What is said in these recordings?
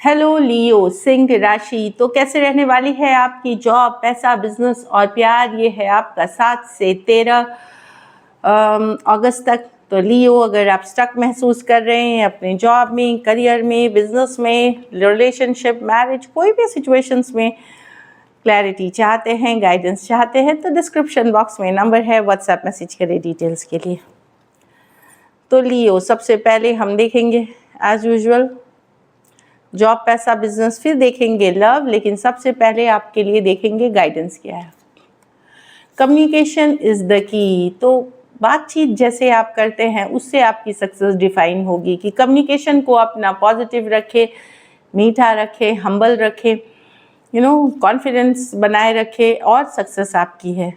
Hello लियो, सिंह राशि। तो कैसे रहने वाली है आपकी जॉब, पैसा, बिजनेस और प्यार? ये है आपका 7 से 13 अगस्त तक। तो लियो, अगर आप स्टक महसूस कर रहे हैं अपने जॉब में, करियर में, बिजनेस में, रिलेशनशिप, मैरिज, कोई भी सिचुएशंस में क्लैरिटी चाहते हैं, गाइडेंस चाहते हैं, तो डिस्क्रिप्शन बॉक्स में नंबर है, व्हाट्सएप मैसेज करें डिटेल्स के लिए। तो लियो, सबसे पहले हम देखेंगे एज यूजुअल जॉब, पैसा, बिजनेस, फिर देखेंगे लव, लेकिन सबसे पहले आपके लिए देखेंगे गाइडेंस क्या है। Communication is the key. तो बातचीत जैसे आप करते हैं उससे आपकी सक्सेस डिफाइन होगी कि कम्युनिकेशन को अपना पॉजिटिव रखें, मीठा रखें, हम्बल रखें, कॉन्फिडेंस बनाए रखें और सक्सेस आपकी है।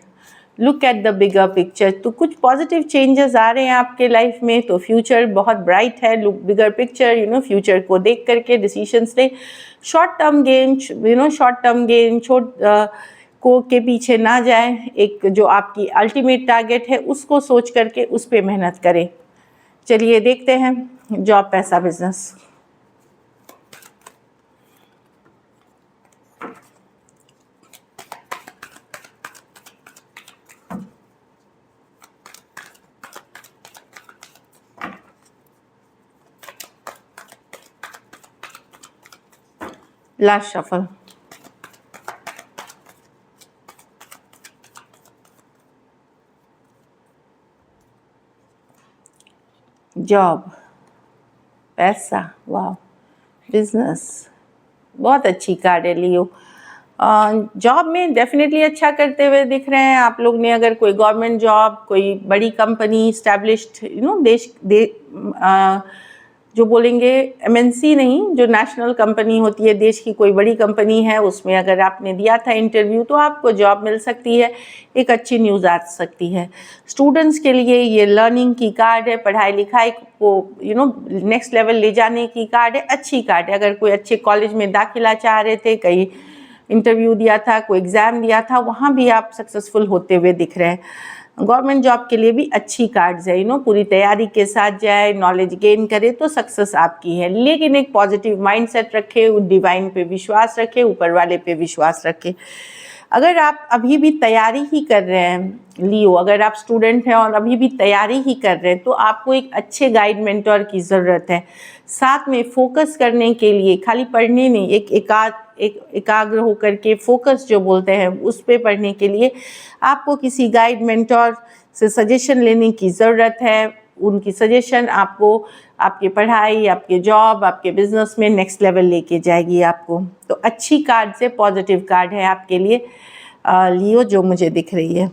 Look at the bigger picture. तो कुछ पॉजिटिव चेंजेस आ रहे हैं आपके लाइफ में, तो फ्यूचर बहुत ब्राइट है। लुक बिगर पिक्चर, फ्यूचर को देख करके डिसीजंस ले। शॉर्ट टर्म गेन को के पीछे ना जाएं। एक जो आपकी अल्टीमेट टारगेट है उसको सोच करके उस पर मेहनत करें। चलिए देखते हैं जॉब, पैसा, बिजनेस। Last shuffle. जॉब, पैसा, वाह, बिजनेस, बहुत अच्छी कार्ड है लियो। जॉब में डेफिनेटली अच्छा करते हुए दिख रहे हैं आप लोग ने। अगर कोई गवर्नमेंट जॉब, कोई बड़ी कंपनी, इस्टेब्लिश्ड जो बोलेंगे एमएनसी नहीं, जो नेशनल कंपनी होती है, देश की कोई बड़ी कंपनी है, उसमें अगर आपने दिया था इंटरव्यू तो आपको जॉब मिल सकती है। एक अच्छी न्यूज़ आ सकती है। स्टूडेंट्स के लिए ये लर्निंग की कार्ड है, पढ़ाई लिखाई को नेक्स्ट लेवल ले जाने की कार्ड है, अच्छी कार्ड है। अगर कोई अच्छे कॉलेज में दाखिला चाह रहे थे, कहीं इंटरव्यू दिया था, कोई एग्ज़ाम दिया था, वहाँ भी आप सक्सेसफुल होते हुए दिख रहे हैं। गवर्नमेंट जॉब के लिए भी अच्छी कार्ड्स है। पूरी तैयारी के साथ जाए, नॉलेज गेन करे तो सक्सेस आपकी है। लेकिन एक पॉजिटिव माइंडसेट रखे, डिवाइन पे विश्वास रखे, ऊपर वाले पे विश्वास रखे। अगर आप अभी भी तैयारी ही कर रहे हैं लियो, अगर आप स्टूडेंट हैं और अभी भी तैयारी ही कर रहे हैं, तो आपको एक अच्छे गाइड मेंटोर की ज़रूरत है। साथ में फोकस करने के लिए, खाली पढ़ने नहीं, एकाग्र होकर के फोकस जो बोलते हैं उस पे पढ़ने के लिए आपको किसी गाइड मेंटोर से सजेशन लेने की ज़रूरत है। उनकी सजेशन आपको आपकी पढ़ाई, आपके जॉब, आपके बिजनेस में नेक्स्ट लेवल लेके जाएगी आपको। तो अच्छी कार्ड से पॉजिटिव कार्ड है आपके लिए लियो, जो मुझे दिख रही है।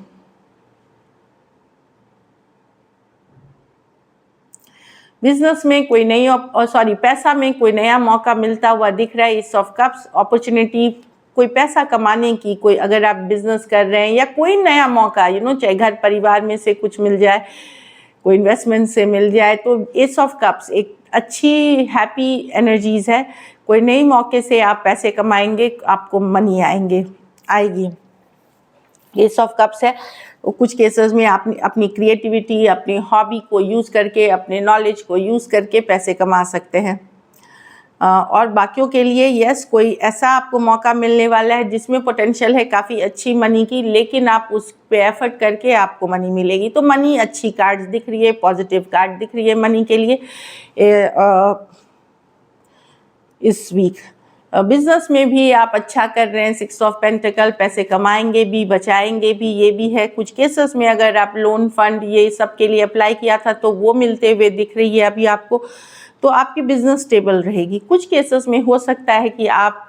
बिजनेस में कोई नई पैसा में कोई नया मौका मिलता हुआ दिख रहा है। इस ऑफ कप्स, अपॉर्चुनिटी, कोई पैसा कमाने की, कोई अगर आप बिजनेस कर रहे हैं या कोई नया मौका, चाहे घर परिवार में से कुछ मिल जाए, कोई इन्वेस्टमेंट से मिल जाए, तो एस ऑफ कप्स एक अच्छी हैप्पी एनर्जीज है। कोई नई मौके से आप पैसे कमाएंगे, आपको मनी आएगी। एस ऑफ कप्स है। कुछ केसेस में आप अपनी क्रिएटिविटी, अपनी हॉबी को यूज़ करके, अपने नॉलेज को यूज़ करके पैसे कमा सकते हैं। और बाकियों के लिए यस, कोई ऐसा आपको मौका मिलने वाला है जिसमें पोटेंशियल है काफ़ी अच्छी मनी की, लेकिन आप उस पे एफर्ट करके आपको मनी मिलेगी। तो मनी अच्छी कार्ड दिख रही है, पॉजिटिव कार्ड दिख रही है मनी के लिए इस वीक। बिजनेस में भी आप अच्छा कर रहे हैं, 6 ऑफ पेंटिकल, पैसे कमाएंगे भी, बचाएंगे भी, ये भी है। कुछ केसेस में अगर आप लोन फंड ये सब के लिए अप्लाई किया था तो वो मिलते हुए दिख रही है अभी आपको। तो आपकी बिजनेस स्टेबल रहेगी। कुछ केसेस में हो सकता है कि आप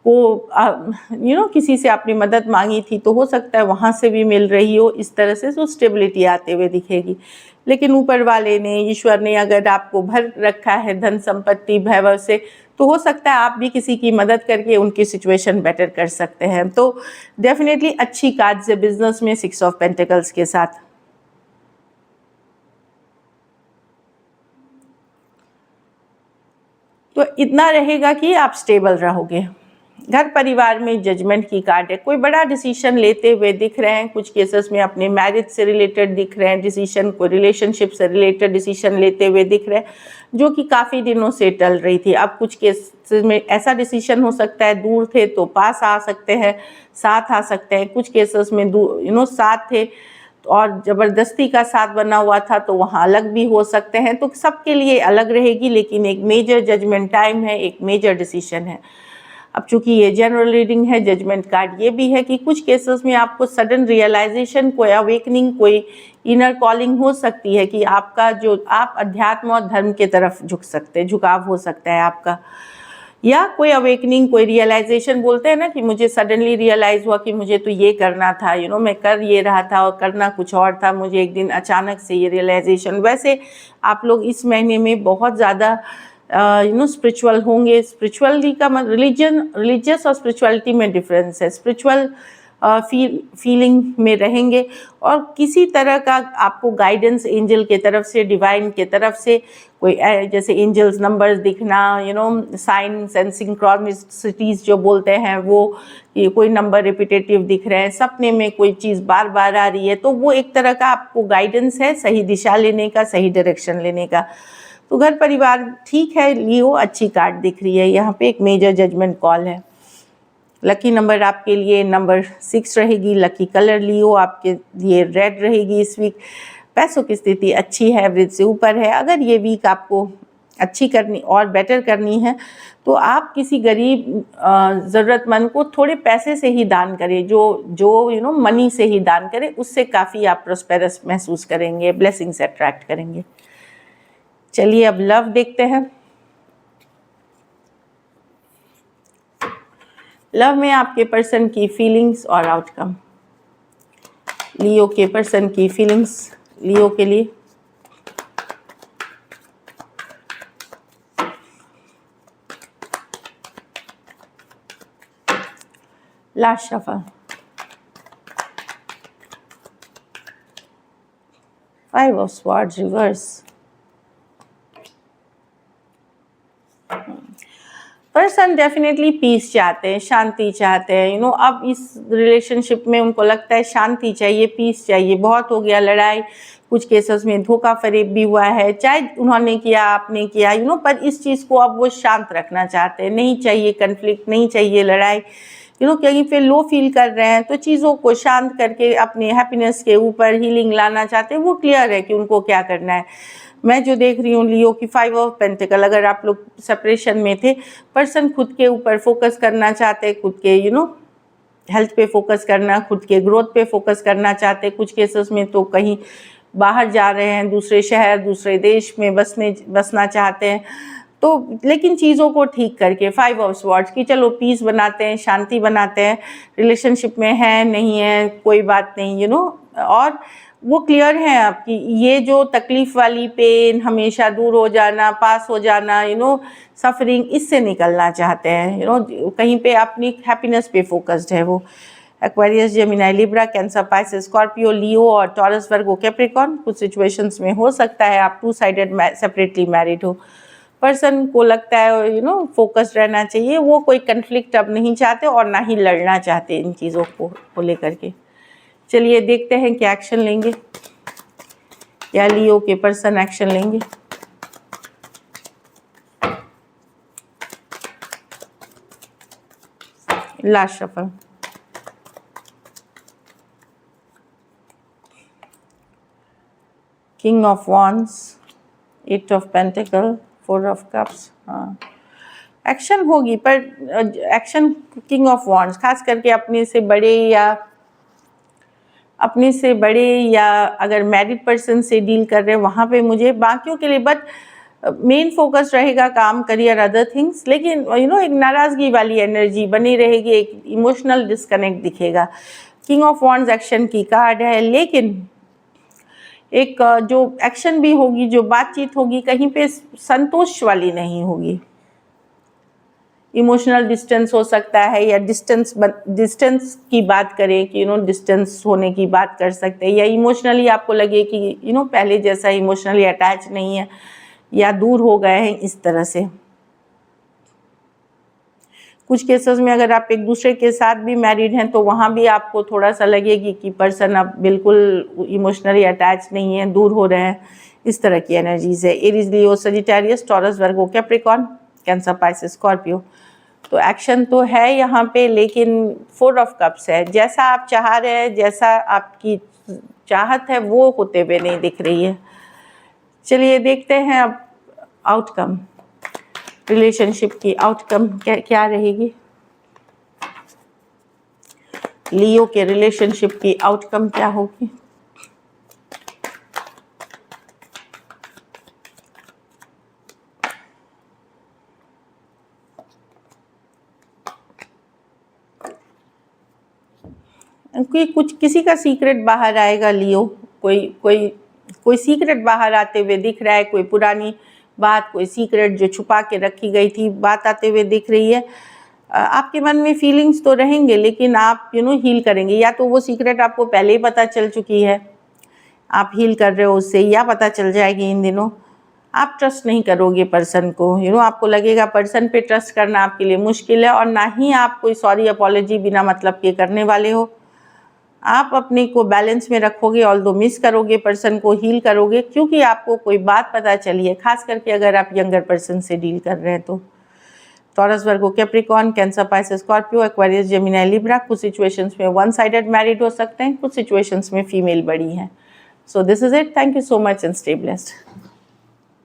को किसी से आपने मदद मांगी थी, तो हो सकता है वहाँ से भी मिल रही हो। इस तरह से तो स्टेबिलिटी आते हुए दिखेगी। लेकिन ऊपर वाले ने, ईश्वर ने अगर आपको भर रखा है धन संपत्ति वैभव से, तो हो सकता है आप भी किसी की मदद करके उनकी सिचुएशन बेटर कर सकते हैं। तो डेफिनेटली अच्छी कार्ड्स है बिजनेस में 6 ऑफ पेंटिकल्स के साथ। तो इतना रहेगा कि आप स्टेबल रहोगे। घर परिवार में जजमेंट की कार्ड है, कोई बड़ा डिसीजन लेते हुए दिख रहे हैं, कुछ केसेस में अपने मैरिज से रिलेटेड दिख रहे हैं डिसीजन, कोई रिलेशनशिप से रिलेटेड डिसीजन लेते हुए दिख रहे हैं जो कि काफ़ी दिनों से टल रही थी। अब कुछ केसेस में ऐसा डिसीजन हो सकता है, दूर थे तो पास आ सकते हैं, साथ आ सकते हैं, कुछ केसेस में दूर साथ थे और ज़बरदस्ती का साथ बना हुआ था तो वहाँ अलग भी हो सकते हैं। तो सबके लिए अलग रहेगी, लेकिन एक मेजर जजमेंट टाइम है, एक मेजर डिसीजन है। अब चूंकि ये जनरल रीडिंग है, जजमेंट कार्ड ये भी है कि कुछ केसेस में आपको सडन रियलाइजेशन, कोई अवेकनिंग, कोई इनर कॉलिंग हो सकती है कि आपका जो आप अध्यात्म और धर्म के तरफ झुक सकते हैं, झुकाव हो सकता है आपका, या कोई अवेकनिंग, कोई रियलाइजेशन बोलते हैं ना कि मुझे सडनली रियलाइज़ हुआ कि मुझे तो ये करना था, मैं कर ये रहा था और करना कुछ और था, मुझे एक दिन अचानक से ये रियलाइजेशन। वैसे आप लोग इस महीने में बहुत ज़्यादा स्पिरिचुअल होंगे। स्पिरिचुअलिटी का रिलीजियस और स्पिरिचुअलिटी में डिफरेंस है। स्पिरिचुअल फीलिंग में रहेंगे और किसी तरह का आपको गाइडेंस एंजल के तरफ से, डिवाइन के तरफ से, कोई जैसे एंजल्स नंबर्स दिखना, साइंस एंड सिंक्रोनिसिटीज जो बोलते हैं वो, ये कोई नंबर रिपीटेटिव दिख रहे हैं, सपने में कोई चीज़ बार बार आ रही है, तो वो एक तरह का आपको गाइडेंस है सही दिशा लेने का, सही डायरेक्शन लेने का। तो घर परिवार ठीक है, लियो अच्छी कार्ड दिख रही है। यहाँ पे एक मेजर जजमेंट कॉल है। लकी नंबर आपके लिए नंबर 6 रहेगी। लकी कलर लियो आपके लिए रेड रहेगी इस वीक। पैसों की स्थिति अच्छी है, एवरेज से ऊपर है। अगर ये वीक आपको अच्छी करनी और बेटर करनी है तो आप किसी गरीब ज़रूरतमंद को थोड़े पैसे से ही दान करें, जो मनी से ही दान करें, उससे काफ़ी आप प्रोस्पेरस महसूस करेंगे, ब्लेसिंग्स अट्रैक्ट करेंगे। चलिए अब लव देखते हैं। लव में आपके पर्सन की फीलिंग्स और आउटकम। लियो के पर्सन की फीलिंग्स लियो के लिए। Last shuffle. 5 of Swords reverse. Person definitely peace चाहते हैं, शांति चाहते हैं। अब इस रिलेशनशिप में उनको लगता है शांति चाहिए, पीस चाहिए। बहुत हो गया लड़ाई, कुछ केसेस में धोखा फरेब भी हुआ है, चाहे उन्होंने किया आपने किया, पर इस चीज़ को अब वो शांत रखना चाहते हैं। नहीं चाहिए कन्फ्लिक्ट, नहीं चाहिए लड़ाई। कहीं पे लो फील कर रहे हैं तो चीज़ों को शांत करके अपने हैप्पीनेस के ऊपर हीलिंग लाना चाहते हैं। वो क्लियर है कि उनको क्या करना है। मैं जो देख रही हूँ लियो की 5 ऑफ पेंटिकल, अगर आप लोग सेपरेशन में थे, पर्सन खुद के ऊपर फोकस करना चाहते, खुद के हेल्थ पे फोकस करना, खुद के ग्रोथ पे फोकस करना चाहते। कुछ केसेस में तो कहीं बाहर जा रहे हैं, दूसरे शहर, दूसरे देश में बसना चाहते हैं। तो लेकिन चीज़ों को ठीक करके 5 ऑफ स्वॉर्ड्स की चलो पीस बनाते हैं, शांति बनाते हैं। रिलेशनशिप में है नहीं है कोई बात नहीं, और वो क्लियर है आपकी ये जो तकलीफ वाली पेन, हमेशा दूर हो जाना, पास हो जाना, सफरिंग, इससे निकलना चाहते हैं। कहीं पे अपनी हैप्पीनेस पे फोकस्ड है वो। Aquarius, Gemini, Libra, Cancer, Pisces, Scorpio, Leo और टॉरस, वर्गो, कैप्रिकॉर्न। कुछ सिचुएशंस में हो सकता है आप 2 साइडेड सेपरेटली मैरिड हो। पर्सन को लगता है फोकस्ड रहना चाहिए। वो कोई कन्फ्लिक्ट अब नहीं चाहते और ना ही लड़ना चाहते इन चीज़ों को लेकर के। चलिए देखते हैं क्या एक्शन लेंगे, क्या लियो के पर्सन एक्शन लेंगे। Last shuffle. King of wands, 8 of pentacle, 4 of cups. हाँ, एक्शन होगी, पर एक्शन किंग ऑफ वॉन्ड्स खास करके अपने से बड़े या अगर मैरिड पर्सन से डील कर रहे हैं वहाँ पे मुझे बाकियों के लिए, बट मेन फोकस रहेगा काम, करियर, अदर थिंग्स। लेकिन एक नाराज़गी वाली एनर्जी बनी रहेगी, एक इमोशनल डिस्कनेक्ट दिखेगा। किंग ऑफ वॉन्ड्स एक्शन की कार्ड है, लेकिन एक जो एक्शन भी होगी, जो बातचीत होगी, कहीं पे संतोष वाली नहीं होगी। इमोशनल डिस्टेंस हो सकता है, या डिस्टेंस की बात करें कि डिस्टेंस होने की बात कर सकते हैं, या इमोशनली आपको लगे कि पहले जैसा इमोशनली अटैच नहीं है या दूर हो गए हैं, इस तरह से। कुछ केसेस में अगर आप एक दूसरे के साथ भी मैरिड हैं तो वहाँ भी आपको थोड़ा सा लगेगी कि पर्सन अब बिल्कुल इमोशनली अटैच नहीं है, दूर हो रहे हैं, इस तरह की एनर्जीज है। एरीज, लियो, Sagittarius, taurus, Virgo, Capricorn, Cancer, Pisces, Scorpio. तो एक्शन तो है यहाँ पे, लेकिन 4 ऑफ कप्स है। जैसा आप चाह रहे हैं, जैसा आपकी चाहत है, वो होते हुए नहीं दिख रही है। चलिए देखते हैं अब आउटकम, रिलेशनशिप की आउटकम क्या रहेगी। लियो के रिलेशनशिप की आउटकम क्या होगी। कुछ किसी का सीक्रेट बाहर आएगा लियो, कोई सीक्रेट बाहर आते हुए दिख रहा है, कोई पुरानी बात, कोई सीक्रेट जो छुपा के रखी गई थी, बात आते हुए दिख रही है। आपके मन में फीलिंग्स तो रहेंगे, लेकिन आप हील करेंगे। या तो वो सीक्रेट आपको पहले ही पता चल चुकी है, आप हील कर रहे हो उससे, या पता चल जाएगी इन दिनों। आप ट्रस्ट नहीं करोगे पर्सन को, आपको लगेगा पर्सन पे ट्रस्ट करना आपके लिए मुश्किल है, और ना ही आप कोई सॉरी अपॉलॉजी बिना मतलब के करने वाले हो। आप अपने को बैलेंस में रखोगे, ऑल्दो मिस करोगे पर्सन को, हील करोगे, क्योंकि आपको कोई बात पता चली है, खास करके अगर आप यंगर पर्सन से डील कर रहे हैं तो। Taurus, Virgo, Capricorn, Cancer, Pisces, Scorpio, Aquarius, Gemini, Libra. कुछ सिचुएशंस में वन साइडेड मैरिड हो सकते हैं, कुछ सिचुएशंस में फीमेल बड़ी हैं। So this is it. Thank you so much and stay blessed.